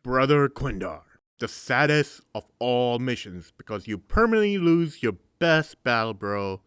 Brother Quinndar, the saddest of all missions because you permanently lose your best battle bro,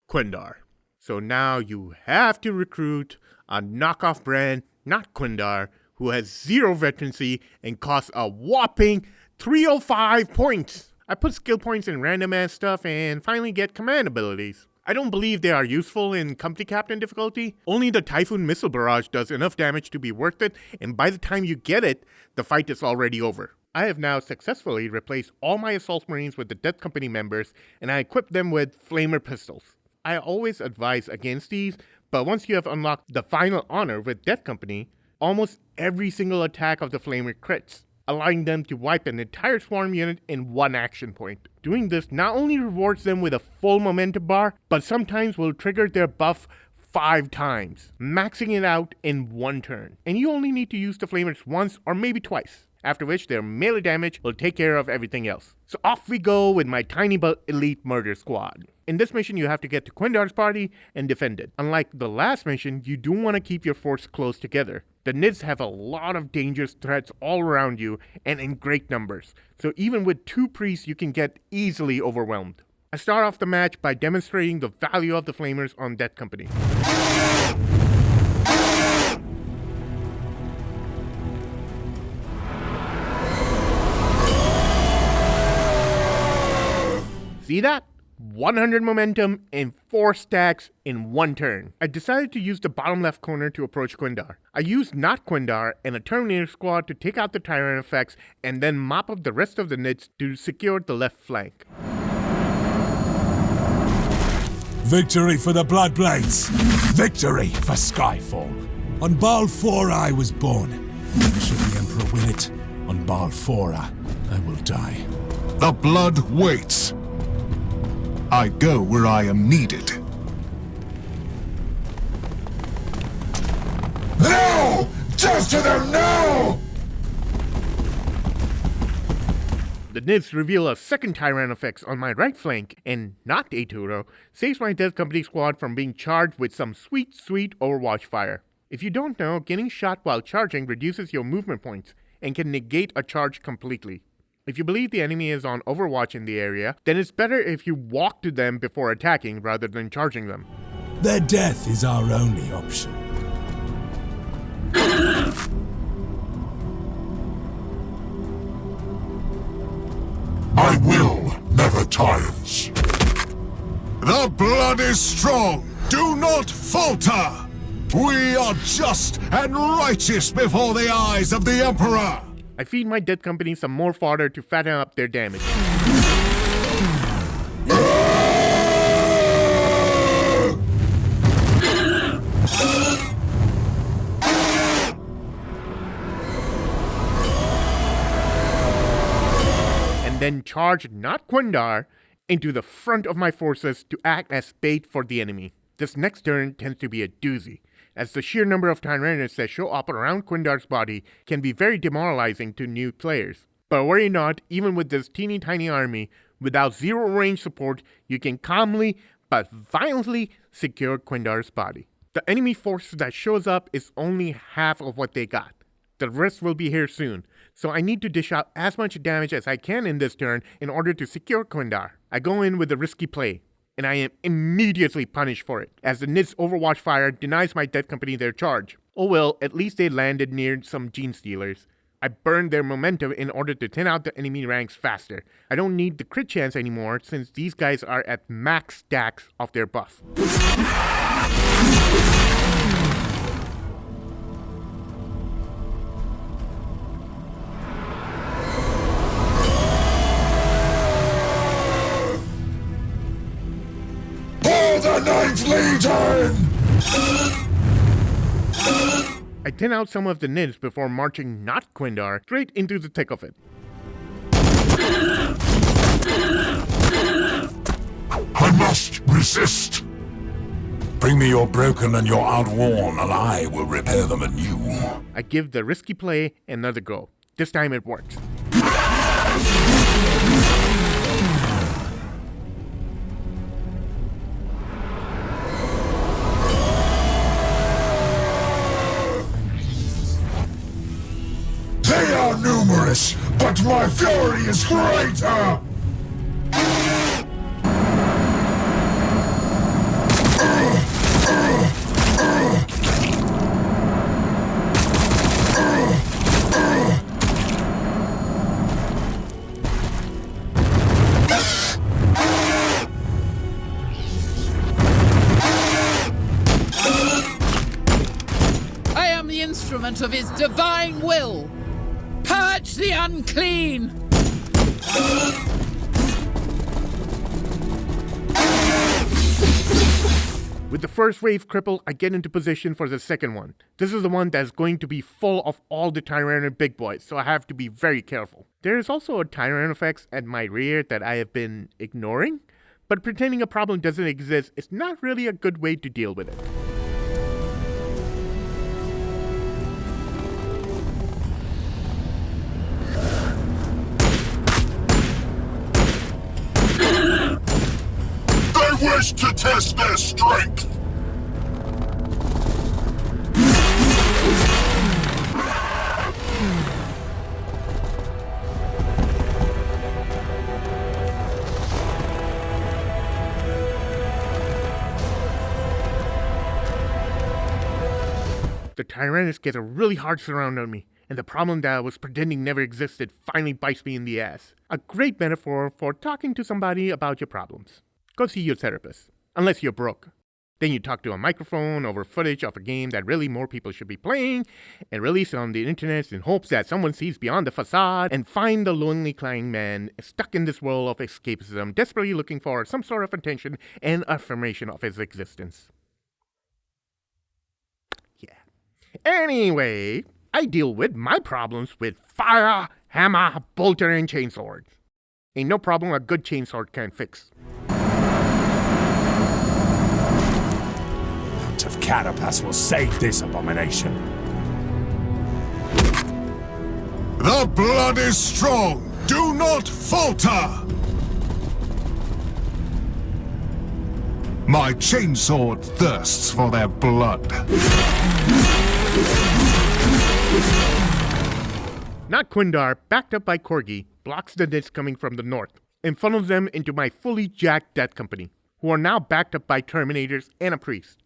Quinndar. So now you have to recruit a knockoff brand, not Quinndar, who has 0 veterancy and costs a whopping 305 points. I put skill points in random ass stuff and finally get command abilities. I don't believe they are useful in company captain difficulty. Only the Typhoon Missile Barrage does enough damage to be worth it, and by the time you get it, the fight is already over. I have now successfully replaced all my Assault Marines with the Death Company members, and I equipped them with Flamer pistols. I always advise against these, but once you have unlocked the final honor with Death Company, almost every single attack of the Flamer crits, allowing them to wipe an entire swarm unit in 1 action point. Doing this not only rewards them with a full momentum bar, but sometimes will trigger their buff 5 times, maxing it out in 1 turn. And you only need to use the Flamers once or maybe twice, after which their melee damage will take care of everything else. So off we go with my tiny but elite murder squad. In this mission you have to get to Quinddar's party and defend it. Unlike the last mission, you do want to keep your force close together. The Nids have a lot of dangerous threats all around you and in great numbers, so even with 2 priests you can get easily overwhelmed. I start off the match by demonstrating the value of the Flamers on Death Company. See that? 100 momentum and 4 stacks in 1 turn. I decided to use the bottom left corner to approach Quinndar. I used not Quinndar and a Terminator squad to take out the Tyrant effects and then mop up the rest of the Nids to secure the left flank. Victory for the Bloodblades! Victory for Skyfall! On Balfora I was born. Should the Emperor win it, on Balfora I will die. The blood waits. I go where I am needed. No! Just to them now! The Nids reveal a second Tyrant effects on my right flank, and not Aturo saves my Death Company squad from being charged with some sweet Overwatch fire. If you don't know, getting shot while charging reduces your movement points and can negate a charge completely. If you believe the enemy is on Overwatch in the area, then it's better if you walk to them before attacking rather than charging them. Their death is our only option. My will never tires. The blood is strong. Do not falter. We are just and righteous before the eyes of the Emperor. I feed my Death Company some more fodder to fatten up their damage. And then charge not Quinndar into the front of my forces to act as bait for the enemy. This next turn tends to be a doozy, as the sheer number of tyranids that show up around Quinddar's body can be very demoralizing to new players. But worry not, even with this teeny tiny army, without 0 range support, you can calmly but violently secure Quinddar's body. The enemy force that shows up is only half of what they got. The rest will be here soon, so I need to dish out as much damage as I can in this turn in order to secure Quinndar. I go in with a risky play, and I am immediately punished for it, as the Nids Overwatch fire denies my Death Company their charge. Oh well, at least they landed near some Gene Stealers. I burned their momentum in order to thin out the enemy ranks faster. I don't need the crit chance anymore since these guys are at max stacks of their buff. The Ninth Legion! I thin out some of the Nids before marching not Quinndar straight into the thick of it. I must resist. Bring me your broken and your outworn, and I will repair them anew. I give the risky play another go. This time it works. They are numerous, but my fury is greater! I am the instrument of his divine will. Purge the unclean! With the first wave crippled, I get into position for the second one. This is the one that's going to be full of all the Tyrannid big boys, so I have to be very careful. There is also a Tyrannofex at my rear that I have been ignoring, but pretending a problem doesn't exist is not really a good way to deal with it. They wish to test their strength! The Tyranids get a really hard surround on me, and the problem that I was pretending never existed finally bites me in the ass. A great metaphor for talking to somebody about your problems. Go see your therapist, unless you're broke. Then you talk to a microphone over footage of a game that really more people should be playing, and release it on the internet in hopes that someone sees beyond the facade and find the lonely crying man stuck in this world of escapism, desperately looking for some sort of attention and affirmation of his existence. Anyway, I deal with my problems with fire, hammer, bolter, and chainsword. Ain't no problem a good chainsword can't fix. Hunt of Carapace will save this abomination. The blood is strong! Do not falter! My chainsword thirsts for their blood. Not Quinndar, backed up by Corgi, blocks the nits coming from the north and funnels them into my fully jacked death company, who are now backed up by Terminators and a priest.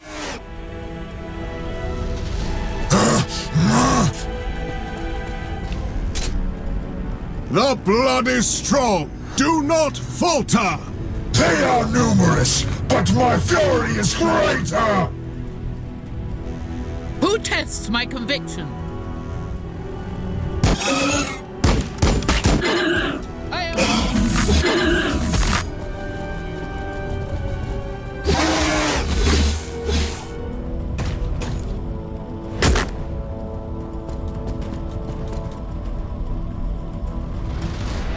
The blood is strong! Do not falter! They are numerous, but my fury is greater! Who tests my conviction? I am...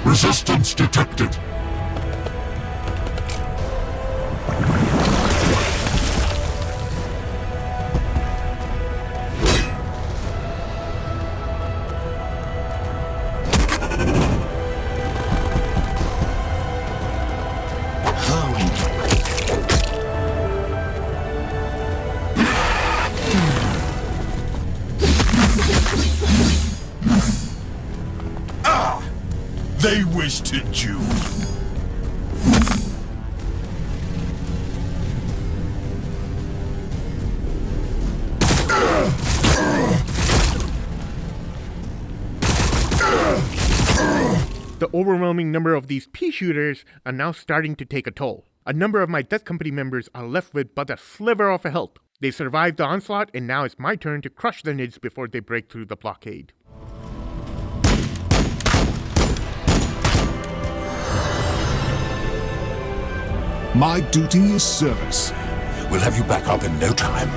Resistance detected. They wish to Jew. The overwhelming number of these pea shooters are now starting to take a toll. A number of my Death Company members are left with but a sliver of a health. They survived the onslaught, and now it's my turn to crush the nids before they break through the blockade. My duty is service. We'll have you back up in no time.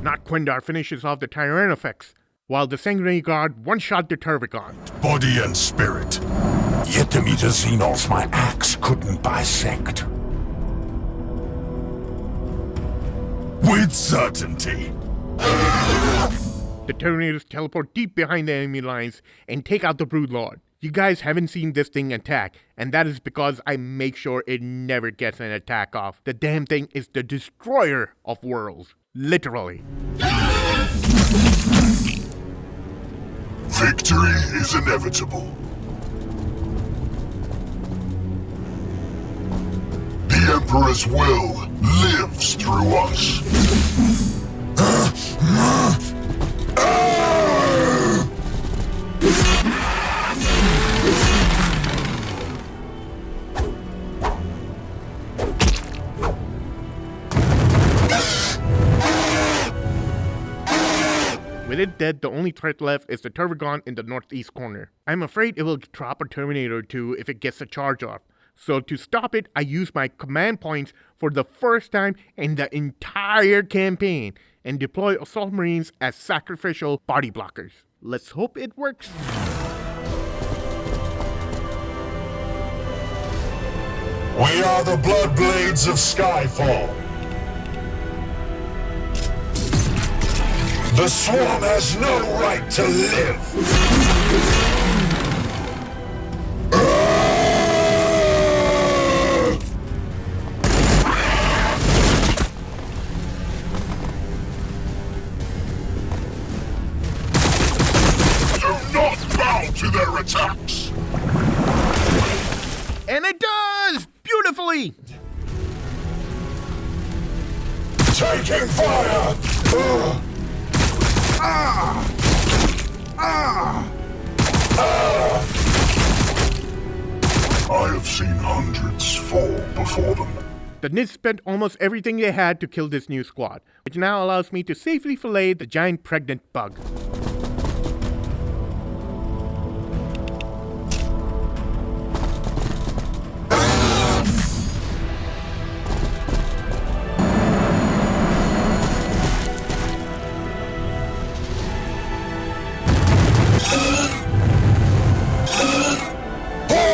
Not Quinndar finishes off the Tyrannofex, while the Sanguinary Guard one-shot the Turbigon. Body and spirit. Yet the meter Xenos my axe couldn't bisect. With certainty. The Terminators teleport deep behind the enemy lines and take out the Broodlord. You guys haven't seen this thing attack, and that is because I make sure it never gets an attack off. The damn thing is the destroyer of worlds. Literally. Victory is inevitable. The Emperor's will lives through us. With it dead, the only threat left is the Turvagon in the northeast corner. I'm afraid it will drop a Terminator or two if it gets a charge off. So to stop it, I use my command points for the first time in the entire campaign and deploy Assault Marines as sacrificial body blockers. Let's hope it works. We are the Bloodblades of Skyfall. The Swarm has no right to live! Do not bow to their attacks! And it does! Beautifully! Taking fire! I have seen hundreds fall before them. The Nids spent almost everything they had to kill this new squad, which now allows me to safely fillet the giant pregnant bug.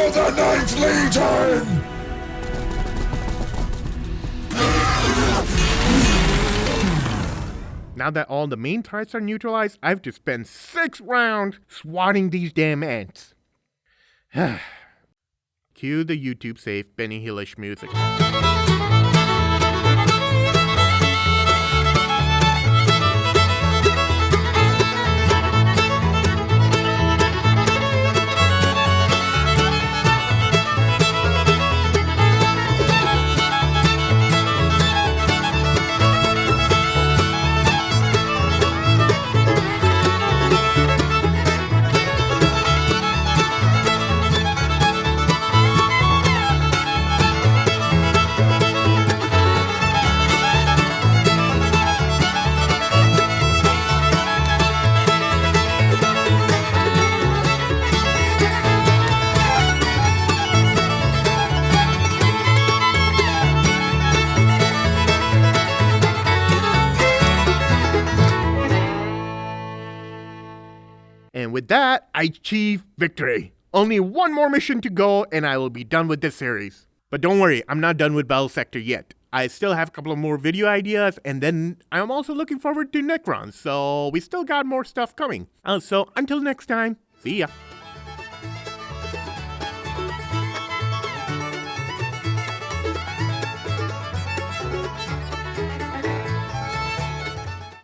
The Ninth Legion! Now that all the main threats are neutralized, I have to spend 6 rounds swatting these damn ants. Cue the YouTube safe Benny Hillish music. And with that, I achieve victory. Only one more mission to go and I will be done with this series. But don't worry, I'm not done with Battlesector yet. I still have a couple of more video ideas, and then I'm also looking forward to Necrons, so we still got more stuff coming. So until next time, see ya.